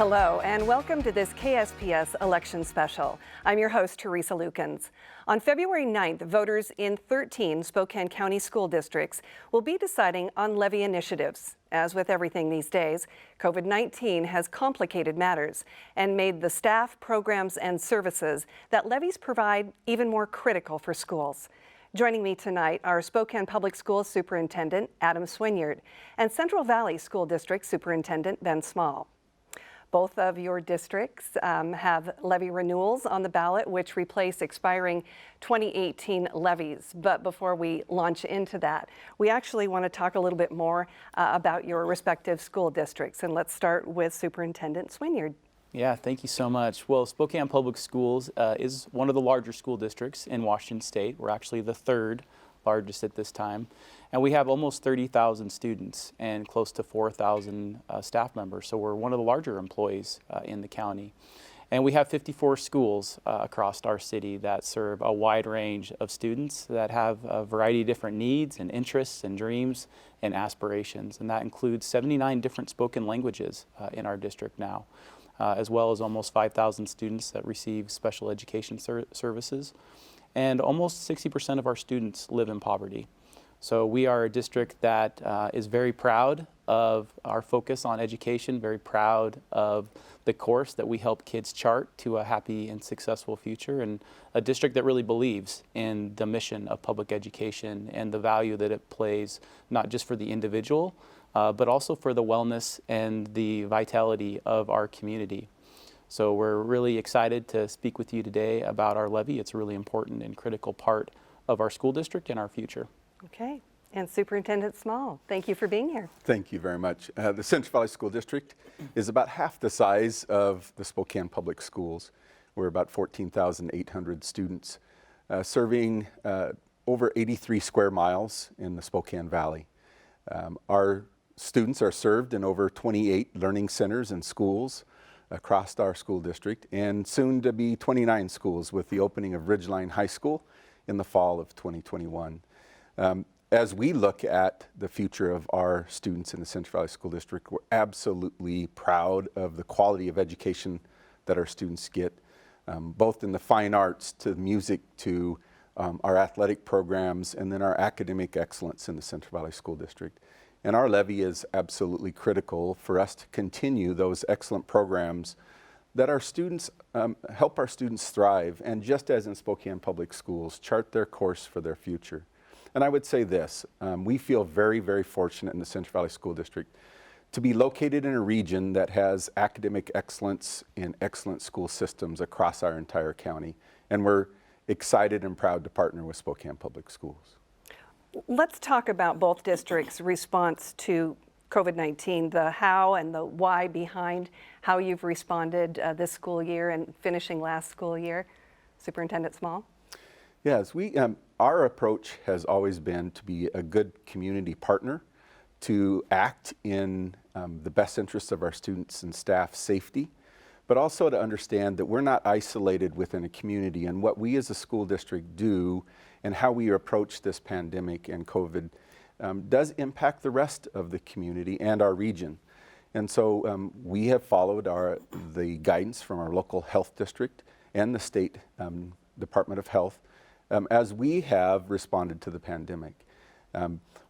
Hello and welcome to this KSPS election special. I'm your host, Teresa Lukens. On February 9th, voters in 13 Spokane County school districts will be deciding on levy initiatives. As with everything these days, COVID-19 has complicated matters and made the staff, programs, and services that levies provide even more critical for schools. Joining me tonight are Spokane Public Schools Superintendent Adam Swinyard and Central Valley School District Superintendent Ben Small. Both of your districts have levy renewals on the ballot, which replace expiring 2018 levies. But before we launch into that, we actually want to talk a little bit more about your respective school districts. And let's start with Superintendent Swinyard. Yeah, thank you so much. Well, Spokane Public Schools is one of the larger school districts in Washington State. We're actually the third largest at this time. And we have almost 30,000 students and close to 4,000 staff members. So we're one of the larger employees in the county. And we have 54 schools across our city that serve a wide range of students that have a variety of different needs and interests and dreams and aspirations. And that includes 79 different spoken languages in our district now, as well as almost 5,000 students that receive special education services. And almost 60% of our students live in poverty. So we are a district that is very proud of our focus on education, very proud of the course that we help kids chart to a happy and successful future, and a district that really believes in the mission of public education and the value that it plays, not just for the individual, but also for the wellness and the vitality of our community. So we're really excited to speak with you today about our levy. It's a really important and critical part of our school district and our future. Okay, and Superintendent Small, thank you for being here. Thank you very much. The Central Valley School District is about half the size of the Spokane Public Schools. We're about 14,800 students, serving over 83 square miles in the Spokane Valley. Our students are served in over 28 learning centers and schools across our school district, and soon to be 29 schools with the opening of Ridgeline High School in the fall of 2021. As we look at the future of our students in the Central Valley School District, we're absolutely proud of the quality of education that our students get, both in the fine arts, to music, to our athletic programs, and then our academic excellence in the Central Valley School District. And our levy is absolutely critical for us to continue those excellent programs that our students help our students thrive, and just as in Spokane Public Schools, chart their course for their future. And I would say this, we feel very, very fortunate in the Central Valley School District to be located in a region that has academic excellence and excellent school systems across our entire county. And we're excited and proud to partner with Spokane Public Schools. Let's talk about both districts' response to COVID-19, the how and the why behind how you've responded this school year and finishing last school year. Superintendent Small? Yes, our approach has always been to be a good community partner, to act in the best interests of our students and staff safety, but also to understand that we're not isolated within a community, and what we as a school district do and how we approach this pandemic and COVID does impact the rest of the community and our region. And so we have followed the guidance from our local health district and the state Department of Health as we have responded to the pandemic.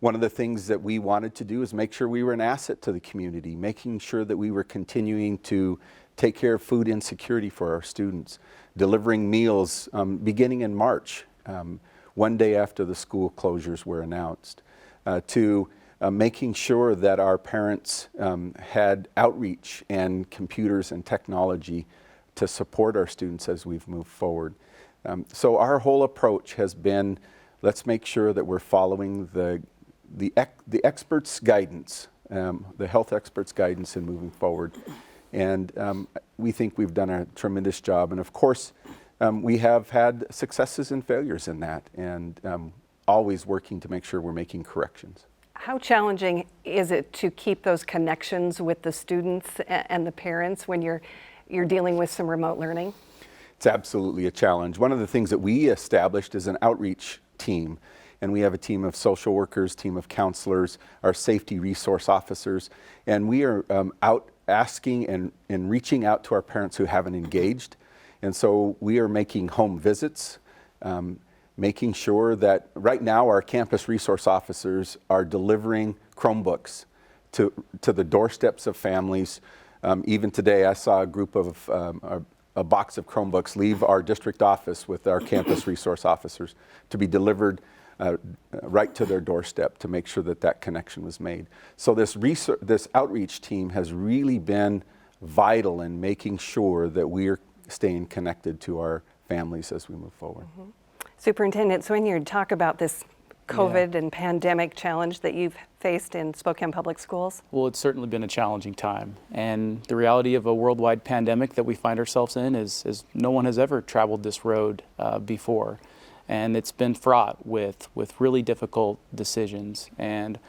One of the things that we wanted to do is make sure we were an asset to the community, making sure that we were continuing to take care of food insecurity for our students, delivering meals beginning in March, one day after the school closures were announced, to making sure that our parents had outreach and computers and technology to support our students as we've moved forward. So our whole approach has been, let's make sure that we're following the experts' guidance, the health experts' guidance in moving forward. And we think we've done a tremendous job. And of course, we have had successes and failures in that, and always working to make sure we're making corrections. How challenging is it to keep those connections with the students and the parents when you're dealing with some remote learning? It's absolutely a challenge. One of the things that we established is an outreach team, and we have a team of social workers, team of counselors, our safety resource officers, and we are out asking and reaching out to our parents who haven't engaged. And so we are making home visits, making sure that right now our campus resource officers are delivering Chromebooks to the doorsteps of families. Even today I saw a group of a box of Chromebooks leave our district office with our campus resource officers to be delivered right to their doorstep to make sure that that connection was made. So this outreach team has really been vital in making sure that we are staying connected to our families as we move forward. Mm-hmm. Superintendent Swineyard, talk about this COVID and pandemic challenge that you've faced in Spokane Public Schools. Well, it's certainly been a challenging time. And the reality of a worldwide pandemic that we find ourselves in is no one has ever traveled this road before. And it's been fraught with really difficult decisions. And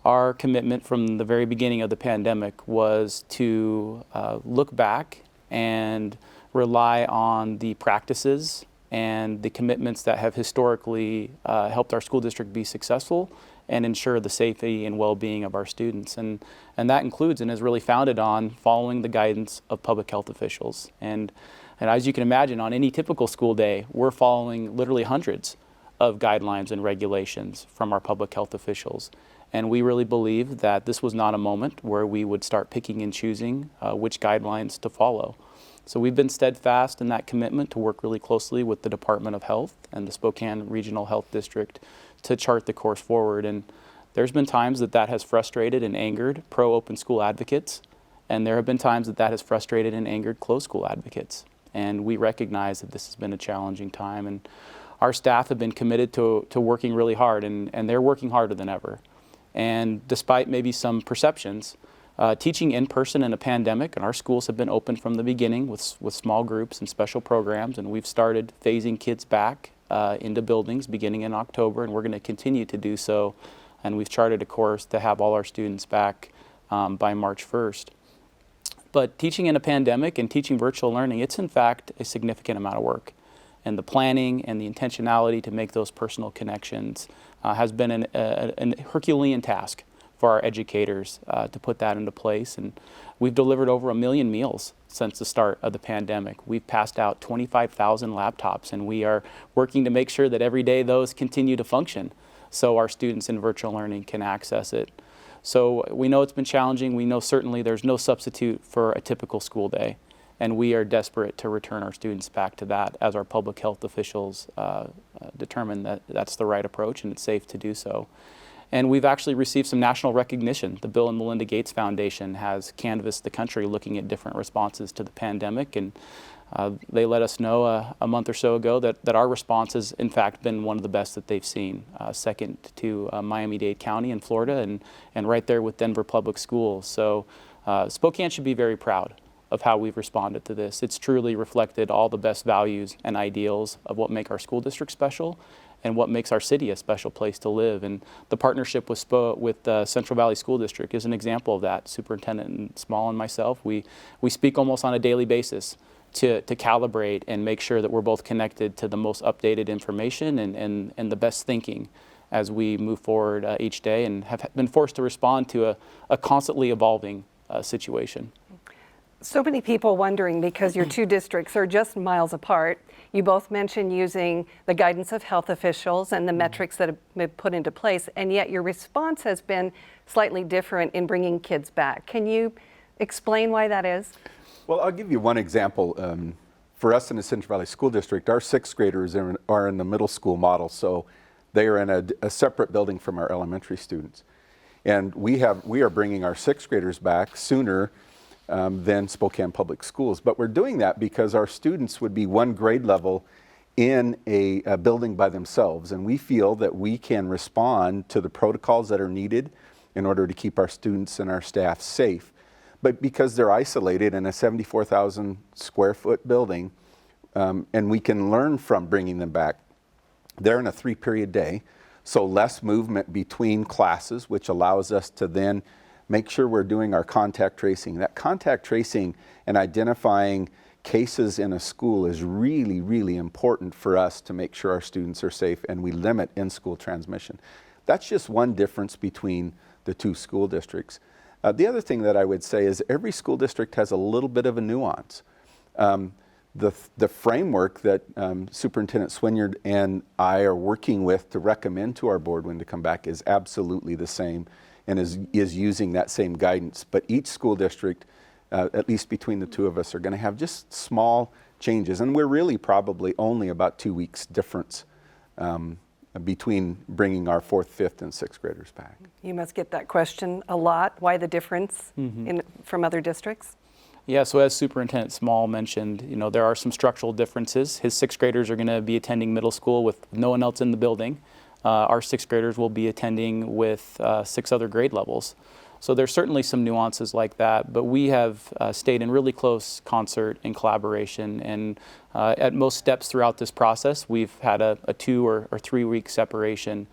our commitment from the very beginning of the pandemic was to look back and rely on the practices and the commitments that have historically helped our school district be successful and ensure the safety and well-being of our students. And that includes and is really founded on following the guidance of public health officials. And as you can imagine, on any typical school day, we're following literally hundreds of guidelines and regulations from our public health officials. And we really believe that this was not a moment where we would start picking and choosing which guidelines to follow. So we've been steadfast in that commitment to work really closely with the Department of Health and the Spokane Regional Health District to chart the course forward. And there's been times that has frustrated and angered pro-open school advocates, and there have been times that has frustrated and angered closed school advocates. And we recognize that this has been a challenging time, and our staff have been committed to working really hard, and they're working harder than ever. And despite maybe some perceptions, teaching in person in a pandemic, and our schools have been open from the beginning with small groups and special programs, and we've started phasing kids back into buildings beginning in October, and we're going to continue to do so. And we've charted a course to have all our students back by March 1st. But teaching in a pandemic and teaching virtual learning, it's in fact a significant amount of work. And the planning and the intentionality to make those personal connections has been an Herculean task for our educators to put that into place. And we've delivered over 1 million meals since the start of the pandemic. We've passed out 25,000 laptops, and we are working to make sure that every day those continue to function so our students in virtual learning can access it. So we know it's been challenging. We know certainly there's no substitute for a typical school day, and we are desperate to return our students back to that as our public health officials determine that that's the right approach and it's safe to do so. And we've actually received some national recognition. The Bill and Melinda Gates Foundation has canvassed the country looking at different responses to the pandemic, and they let us know a month or so ago that our response has in fact been one of the best that they've seen, second to Miami-Dade County in Florida and right there with Denver Public Schools. So Spokane should be very proud of how we've responded to this. It's truly reflected all the best values and ideals of what make our school district special and what makes our city a special place to live. And the partnership with Central Valley School District is an example of that. Superintendent Small and myself, we speak almost on a daily basis to calibrate and make sure that we're both connected to the most updated information and the best thinking as we move forward each day, and have been forced to respond to a constantly evolving situation. So many people wondering, because your two districts are just miles apart. You both mentioned using the guidance of health officials and the metrics that have been put into place, and yet your response has been slightly different in bringing kids back. Can you explain why that is? Well, I'll give you one example. For us in the Central Valley School District, our sixth graders are in the middle school model, so they are in a separate building from our elementary students. And we are bringing our sixth graders back sooner than Spokane Public Schools. But we're doing that because our students would be one grade level in a building by themselves. And we feel that we can respond to the protocols that are needed in order to keep our students and our staff safe. But because they're isolated in a 74,000 square foot building, and we can learn from bringing them back. They're in a 3-period day, so less movement between classes, which allows us to then make sure we're doing our contact tracing. That contact tracing and identifying cases in a school is really, really important for us to make sure our students are safe and we limit in-school transmission. That's just one difference between the two school districts. The other thing that I would say is every school district has a little bit of a nuance. The framework that Superintendent Swinyard and I are working with to recommend to our board when to come back is absolutely the same and is using that same guidance. But each school district, at least between the two of us, are going to have just small changes. And we're really probably only about 2 weeks difference between bringing our 4th, 5th, and 6th graders back. You must get that question a lot. Why the difference from other districts? Yeah, so as Superintendent Small mentioned, there are some structural differences. His 6th graders are going to be attending middle school with no one else in the building. Our 6th graders will be attending with 6 other grade levels. So there's certainly some nuances like that, but we have stayed in really close concert and collaboration, and at most steps throughout this process, we've had a 2 or 3 week separation.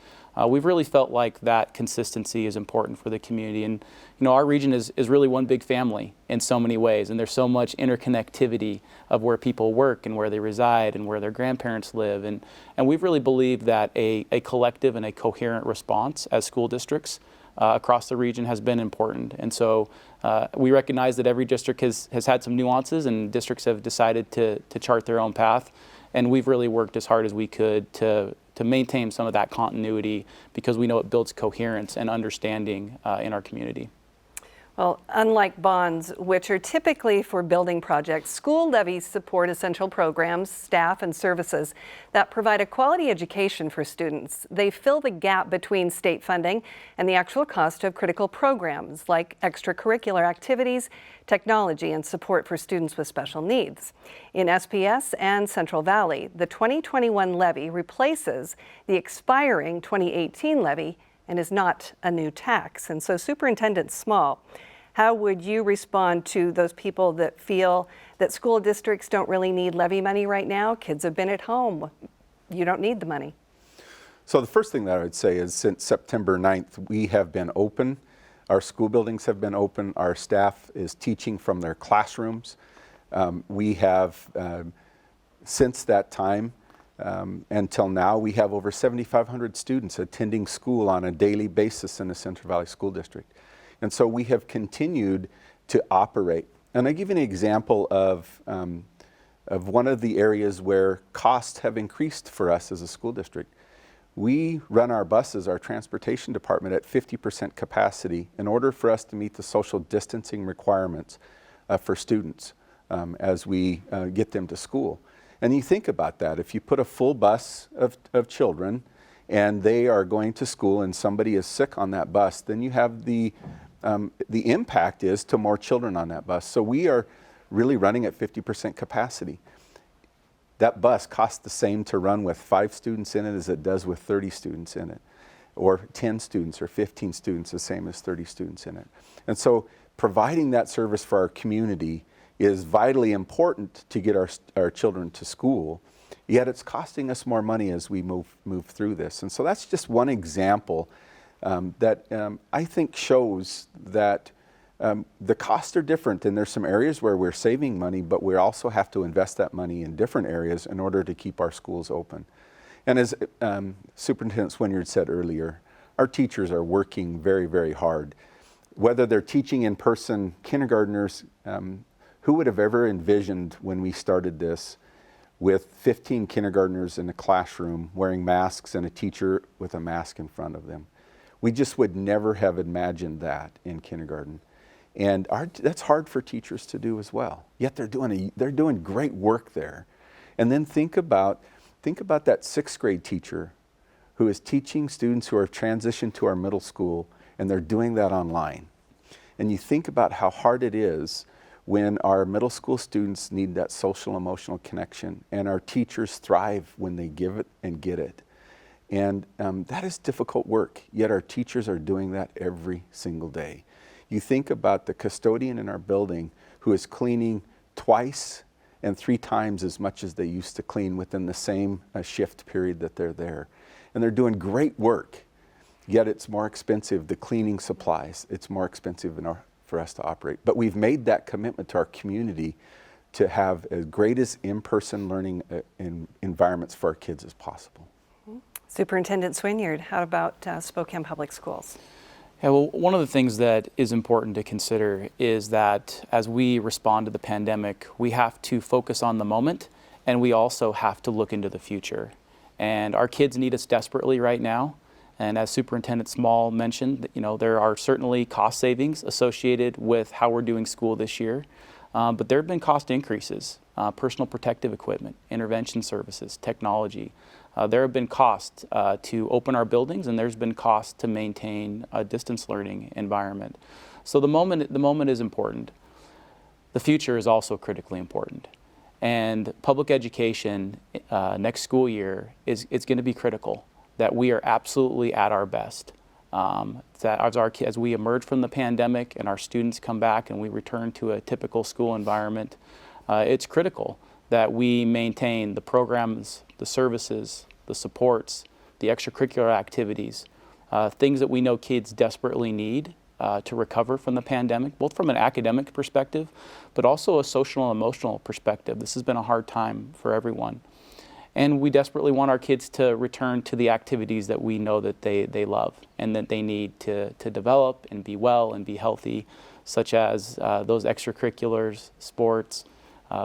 We've really felt like that consistency is important for the community, and our region is really one big family in so many ways, and there's so much interconnectivity of where people work and where they reside and where their grandparents live, and we've really believed that a collective and a coherent response as school districts across the region has been important. And so we recognize that every district has had some nuances, and districts have decided to chart their own path, and we've really worked as hard as we could to maintain some of that continuity, because we know it builds coherence and understanding in our community. Well, unlike bonds, which are typically for building projects, school levies support essential programs, staff, and services that provide a quality education for students. They fill the gap between state funding and the actual cost of critical programs like extracurricular activities, technology, and support for students with special needs. In SPS and Central Valley, the 2021 levy replaces the expiring 2018 levy and is not a new tax. And so, Superintendent Small, how would you respond to those people that feel that school districts don't really need levy money right now? Kids have been at home. You don't need the money. So the first thing that I would say is since September 9th, we have been open. Our school buildings have been open. Our staff is teaching from their classrooms. We have, since that time, until now, we have over 7,500 students attending school on a daily basis in the Central Valley School District. And so we have continued to operate. And I give you an example of one of the areas where costs have increased for us as a school district. We run our buses, our transportation department, at 50% capacity in order for us to meet the social distancing requirements for students as we get them to school. And you think about that. If you put a full bus of children and they are going to school and somebody is sick on that bus, then you have the impact is to more children on that bus. So we are really running at 50% capacity. That bus costs the same to run with 5 students in it as it does with 30 students in it, or 10 students or 15 students, the same as 30 students in it. And so providing that service for our community is vitally important to get our children to school, yet it's costing us more money as we move through this. And so that's just one example that I think shows that the costs are different, and there's some areas where we're saving money, but we also have to invest that money in different areas in order to keep our schools open. And as Superintendent Swinyard said earlier, our teachers are working very, very hard. Whether they're teaching in person kindergartners, who would have ever envisioned when we started this with 15 kindergartners in a classroom wearing masks and a teacher with a mask in front of them? We just would never have imagined that in kindergarten. And that's hard for teachers to do as well. Yet they're doing great work there. And then think about that 6th grade teacher who is teaching students who are transitioned to our middle school, and they're doing that online. And you think about how hard it is when our middle school students need that social emotional connection, and our teachers thrive when they give it and get it. And that is difficult work, yet our teachers are doing that every single day. You think about the custodian in our building who is cleaning twice and 3 times as much as they used to clean within the same shift period that they're there. And they're doing great work, yet it's more expensive, the cleaning supplies, it's more expensive for us to operate. But we've made that commitment to our community to have as great as in-person learning environments for our kids as possible. Superintendent Swinyard, how about Spokane Public Schools? Yeah, well, one of the things that is important to consider is that as we respond to the pandemic, we have to focus on the moment, and we also have to look into the future. And our kids need us desperately right now. And as Superintendent Small mentioned, there are certainly cost savings associated with how we're doing school this year. But there have been cost increases, personal protective equipment, intervention services, technology. There have been costs to open our buildings, and there's been costs to maintain a distance learning environment. So the moment is important. The future is also critically important. And public education next school year is going to be critical, that we are absolutely at our best. That as we emerge from the pandemic and our students come back and we return to a typical school environment, it's critical that we maintain the programs, the services, the supports, the extracurricular activities, things that we know kids desperately need to recover from the pandemic, both from an academic perspective, but also a social and emotional perspective. This has been a hard time for everyone. And we desperately want our kids to return to the activities that we know that they love and that they need to develop and be well and be healthy, such as those extracurriculars, sports,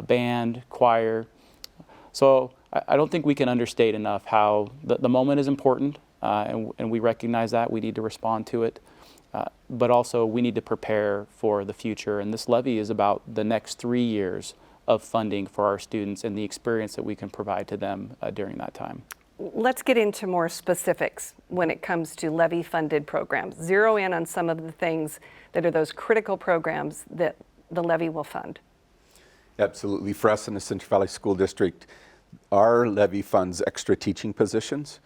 band, choir. So I don't think we can understate enough how the moment is important, and we recognize that. We need to respond to it. But also we need to prepare for the future. And this levy is about the next 3 years of funding for our students and the experience that we can provide to them during that time. Let's get into more specifics when it comes to levy-funded programs. Zero in on some of the things that are those critical programs that the levy will fund. Absolutely. For us in the Central Valley School District, our levy funds extra teaching positions,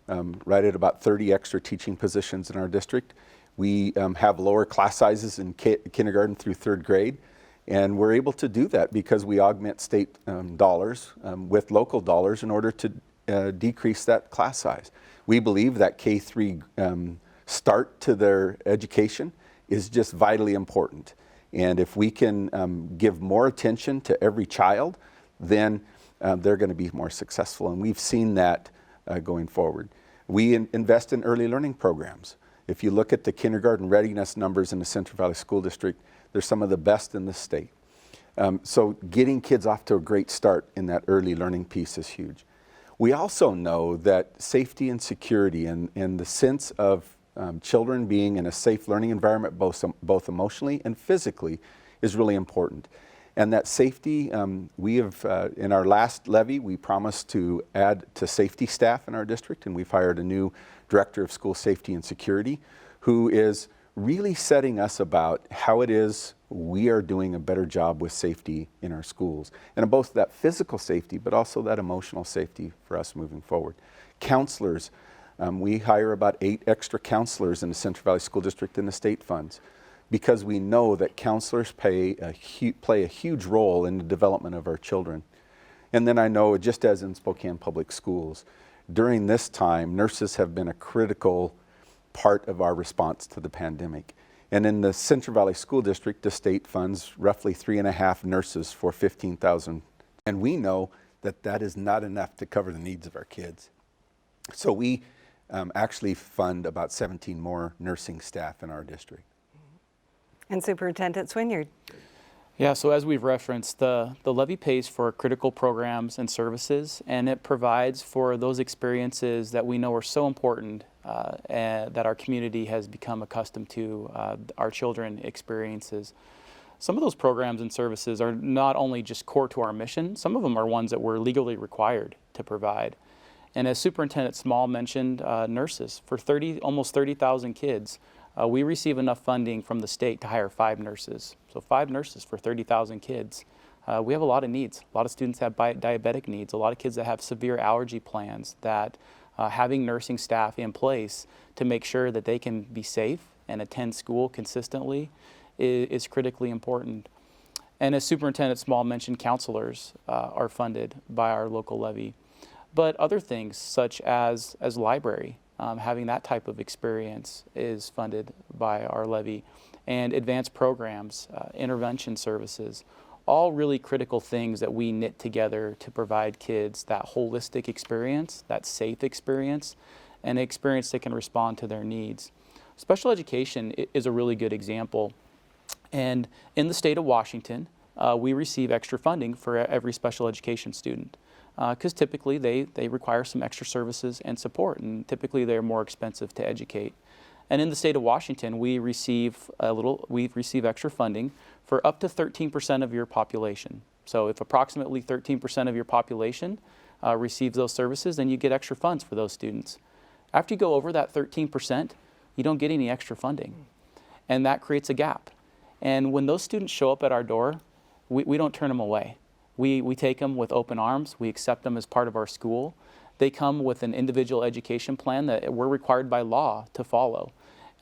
right at about 30 extra teaching positions in our district. We have lower class sizes in kindergarten through 3rd grade. And we're able to do that because we augment state dollars with local dollars in order to decrease that class size. We believe that K-3 start to their education is just vitally important. And if we can give more attention to every child, then they're going to be more successful. And we've seen that going forward. We invest in early learning programs. If you look at the kindergarten readiness numbers in the Central Valley School District, they're some of the best in the state. So getting kids off to a great start in that early learning piece is huge. We also know that safety and security and the sense of children being in a safe learning environment, both emotionally and physically, is really important. And that safety, we have, in our last levy, we promised to add to safety staff in our district, and we've hired a new director of school safety and security who is really setting us about how it is we are doing a better job with safety in our schools. And both that physical safety, but also that emotional safety for us moving forward. Counselors, we hire about 8 extra counselors in the Central Valley School District in the state funds because we know that counselors play a huge role in the development of our children. And then I know, just as in Spokane Public Schools, during this time, nurses have been a critical part of our response to the pandemic. And in the Central Valley School District, the state funds roughly 3.5 nurses for 15,000. And we know that that is not enough to cover the needs of our kids. So we actually fund about 17 more nursing staff in our district. And Superintendent Swinyard. Yeah, so as we've referenced, the levy pays for critical programs and services, and it provides for those experiences that we know are so important and that our community has become accustomed to, our children experiences. Some of those programs and services are not only just core to our mission, some of them are ones that we're legally required to provide. And as Superintendent Small mentioned, nurses, for almost 30,000 kids, we receive enough funding from the state to hire 5 nurses. So 5 nurses for 30,000 kids. We have a lot of needs. A lot of students have diabetic needs. A lot of kids that have severe allergy plans, that having nursing staff in place to make sure that they can be safe and attend school consistently is critically important. And as Superintendent Small mentioned, counselors are funded by our local levy. But other things such as library, having that type of experience is funded by our levy, and advanced programs, intervention services, all really critical things that we knit together to provide kids that holistic experience, that safe experience, and an experience that can respond to their needs. Special education is a really good example. And in the state of Washington, we receive extra funding for every special education student because typically they require some extra services and support, and typically they're more expensive to educate. And in the state of Washington, we receive extra funding for up to 13% of your population. So if approximately 13% of your population receives those services, then you get extra funds for those students. After you go over that 13%, you don't get any extra funding, and that creates a gap. And when those students show up at our door, we don't turn them away. We take them with open arms. We accept them as part of our school. They come with an individual education plan that we're required by law to follow.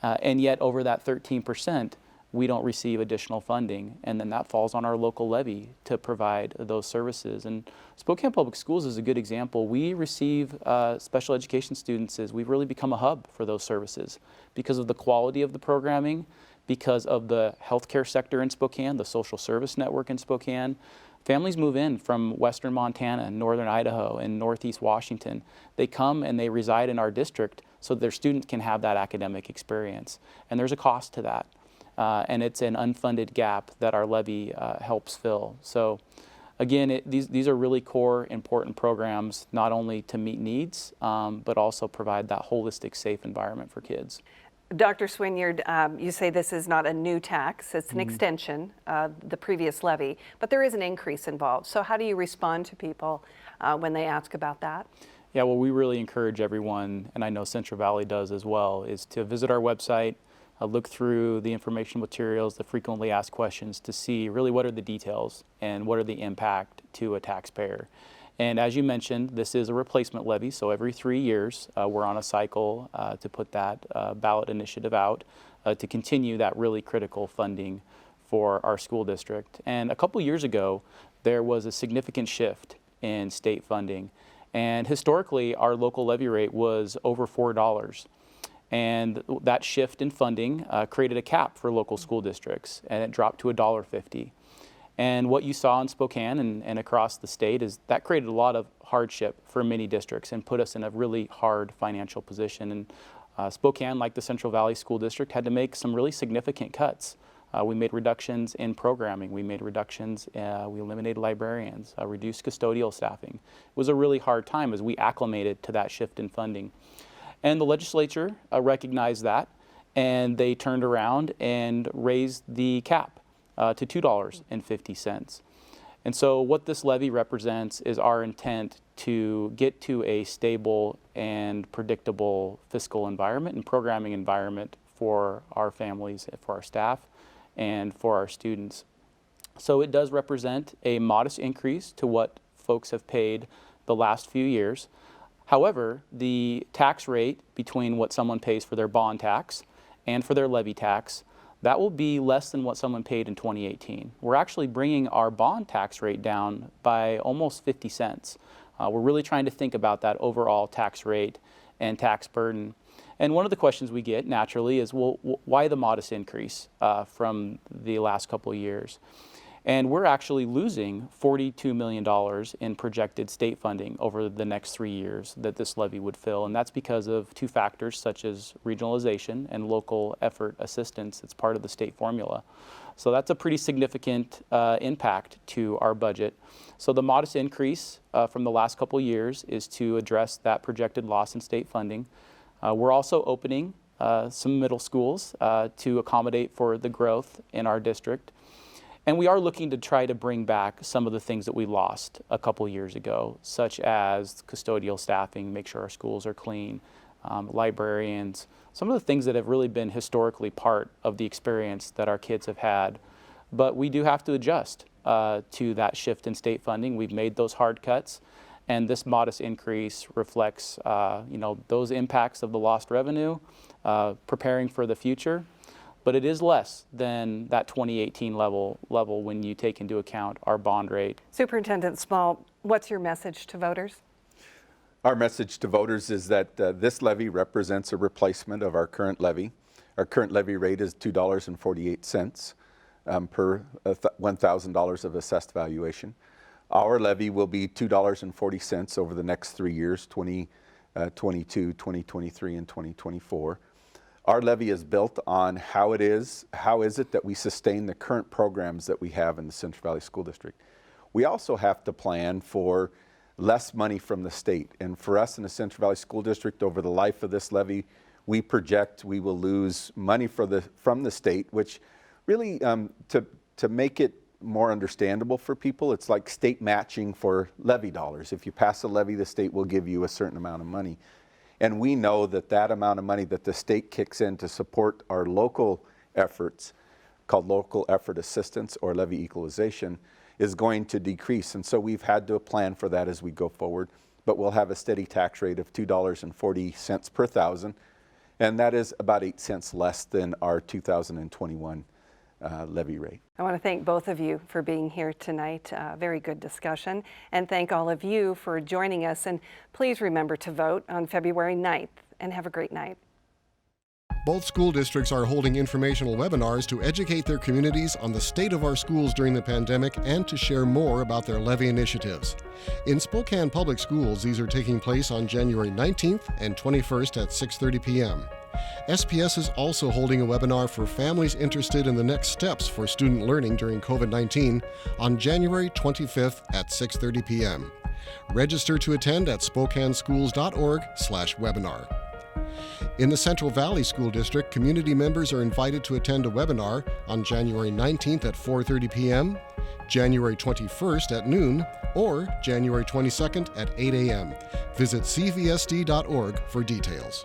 And yet over that 13%, we don't receive additional funding. And then that falls on our local levy to provide those services. And Spokane Public Schools is a good example. We receive special education students as we've really become a hub for those services because of the quality of the programming, because of the healthcare sector in Spokane, the social service network in Spokane. Families move in from western Montana, northern Idaho, and northeast Washington. They come and they reside in our district so their students can have that academic experience. And there's a cost to that. And it's an unfunded gap that our levy helps fill. So again, these are really core, important programs, not only to meet needs, but also provide that holistic, safe environment for kids. Dr. Swinyard, you say this is not a new tax, it's an extension, the previous levy, but there is an increase involved. So how do you respond to people when they ask about that? Yeah, well, we really encourage everyone, and I know Central Valley does as well, is to visit our website, look through the information materials, the frequently asked questions to see really what are the details and what are the impact to a taxpayer. And as you mentioned, this is a replacement levy, so every 3 years we're on a cycle to put that ballot initiative out to continue that really critical funding for our school district. And a couple years ago, there was a significant shift in state funding. And historically, our local levy rate was over $4. And that shift in funding created a cap for local school districts, and it dropped to $1.50. And what you saw in Spokane and across the state is that created a lot of hardship for many districts and put us in a really hard financial position. And Spokane, like the Central Valley School District, had to make some really significant cuts. We made reductions in programming. We made reductions, we eliminated librarians, reduced custodial staffing. It was a really hard time as we acclimated to that shift in funding. And the legislature recognized that, and they turned around and raised the cap to $2.50. And so what this levy represents is our intent to get to a stable and predictable fiscal environment and programming environment for our families, for our staff, and for our students. So it does represent a modest increase to what folks have paid the last few years. However, the tax rate between what someone pays for their bond tax and for their levy tax, that will be less than what someone paid in 2018. We're actually bringing our bond tax rate down by almost 50 cents. We're really trying to think about that overall tax rate and tax burden. And one of the questions we get naturally is, well, why the modest increase from the last couple of years? And we're actually losing $42 million in projected state funding over the next 3 years that this levy would fill. And that's because of two factors such as regionalization and local effort assistance. It's part of the state formula. So that's a pretty significant impact to our budget. So the modest increase from the last couple years is to address that projected loss in state funding. We're also opening some middle schools to accommodate for the growth in our district. And we are looking to try to bring back some of the things that we lost a couple years ago, such as custodial staffing, make sure our schools are clean, librarians, some of the things that have really been historically part of the experience that our kids have had. But we do have to adjust to that shift in state funding. We've made those hard cuts, and this modest increase reflects those impacts of the lost revenue, preparing for the future. But it is less than that 2018 level when you take into account our bond rate. Superintendent Small, what's your message to voters? Our message to voters is that this levy represents a replacement of our current levy. Our current levy rate is $2.48 per $1,000 of assessed valuation. Our levy will be $2.40 over the next 3 years, 2022, 2023, and 2024. Our levy is built on how is it that we sustain the current programs that we have in the Central Valley School District. We also have to plan for less money from the state. And for us in the Central Valley School District, over the life of this levy, we project we will lose money from the state, which really, to make it more understandable for people, it's like state matching for levy dollars. If you pass a levy, the state will give you a certain amount of money. And we know that that amount of money that the state kicks in to support our local efforts, called local effort assistance or levy equalization, is going to decrease. And so we've had to plan for that as we go forward. But we'll have a steady tax rate of $2.40 per thousand. And that is about 8 cents less than our 2021 levy rate. I want to thank both of you for being here tonight. Very good discussion. And thank all of you for joining us. And please remember to vote on February 9th. And have a great night. Both school districts are holding informational webinars to educate their communities on the state of our schools during the pandemic and to share more about their levy initiatives. In Spokane Public Schools, these are taking place on January 19th and 21st at 6:30 p.m. SPS is also holding a webinar for families interested in the next steps for student learning during COVID-19 on January 25th at 6:30 p.m. Register to attend at spokaneschools.org/webinar. In the Central Valley School District, community members are invited to attend a webinar on January 19th at 4:30 p.m., January 21st at noon, or January 22nd at 8 a.m. Visit cvsd.org for details.